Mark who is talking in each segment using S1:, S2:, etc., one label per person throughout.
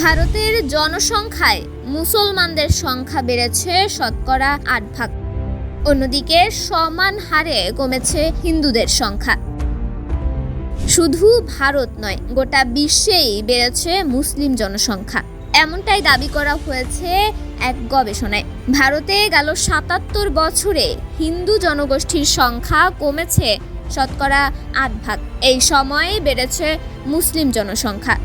S1: ভারতের জনসংখ্যায় মুসলমানদের সংখ্যা বেড়েছে শতকরা ৮ ভাগ। অন্যদিকে সমান হারে কমেছে হিন্দুদের সংখ্যা। শুধু ভারত নয়, গোটা বিশ্বেই বেড়েছে মুসলিম জনসংখ্যা, এমনটাই দাবি করা হয়েছে এক গবেষণায়। ভারতে গেল ৭৭ বছরে হিন্দু জনগোষ্ঠীর সংখ্যা কমেছে শতকরা ৮ ভাগ। এই সময়ে বেড়েছে মুসলিম জনসংখ্যা।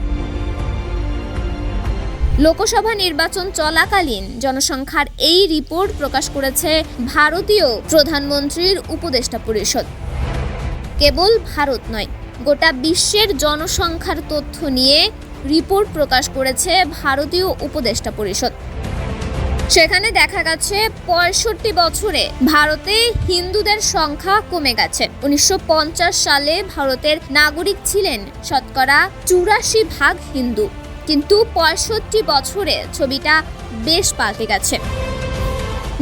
S1: লোকসভা নির্বাচন চলাকালীন জনসংখ্যার এই রিপোর্ট প্রকাশ করেছে ভারতীয় প্রধানমন্ত্রীর উপদেষ্টা পরিষদ। কেবল ভারত নয়, গোটা বিশ্বের জনসংখ্যার তথ্য নিয়ে রিপোর্ট প্রকাশ করেছে ভারতীয় উপদেষ্টা পরিষদ। সেখানে দেখা গেছে ৬৫ বছরে ভারতে হিন্দুদের সংখ্যা কমে গেছে। ১৯৫০ সালে ভারতের নাগরিক ছিলেন শতকরা ৮৪ ভাগ হিন্দু, কিন্তু ৬৫ বছরে ছবিটা বেশ পাল্টে গেছে।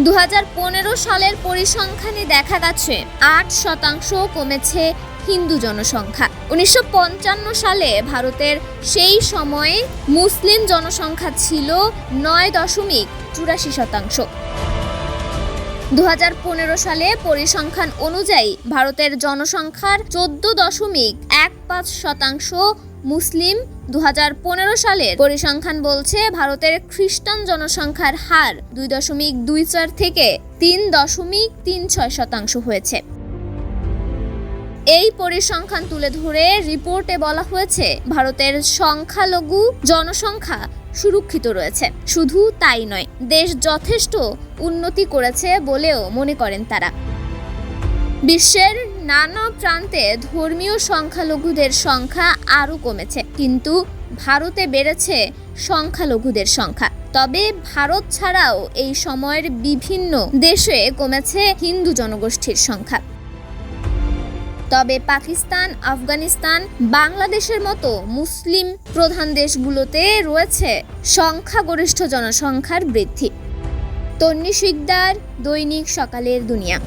S1: ২০১৫ সালের পরিসংখ্যানে দেখা গেছে ৮% কমেছে হিন্দু জনসংখ্যা। ১৯৫৫ সালে ভারতের সেই সময়ে মুসলিম জনসংখ্যা ছিল ৯.৮৪%। ২০১৫ সালে পরিসংখ্যান অনুযায়ী ভারতের জনসংখ্যার ১৪.১৫% মুসলিম। ২০১৫ সালের পরিসংখ্যান বলছে ভারতের খ্রিস্টান জনসংখ্যার হার ২.২৪ থেকে ৩.৩৬% হয়েছে। এই পরিসংখ্যান তুলে ধরে রিপোর্টে বলা হয়েছে ভারতের সংখ্যালঘু জনসংখ্যা সুরক্ষিত রয়েছে। শুধু তাই নয়, দেশ যথেষ্ট উন্নতি করেছে বলেও মনে করেন তারা। বিশ্বের নানা প্রান্তে ধর্মীয় সংখ্যালঘুদের সংখ্যা আরও কমেছে, কিন্তু ভারতে বেড়েছে সংখ্যালঘুদের সংখ্যা। তবে ভারত ছাড়াও এই সময়ের বিভিন্ন দেশে কমেছে হিন্দু জনগোষ্ঠীর সংখ্যা। তবে পাকিস্তান, আফগানিস্তান, বাংলাদেশের মতো মুসলিম প্রধান দেশগুলোতে রয়েছে সংখ্যাগরিষ্ঠ জনসংখ্যার বৃদ্ধি। তন্নি শিকদার, দৈনিক সকালের দুনিয়া।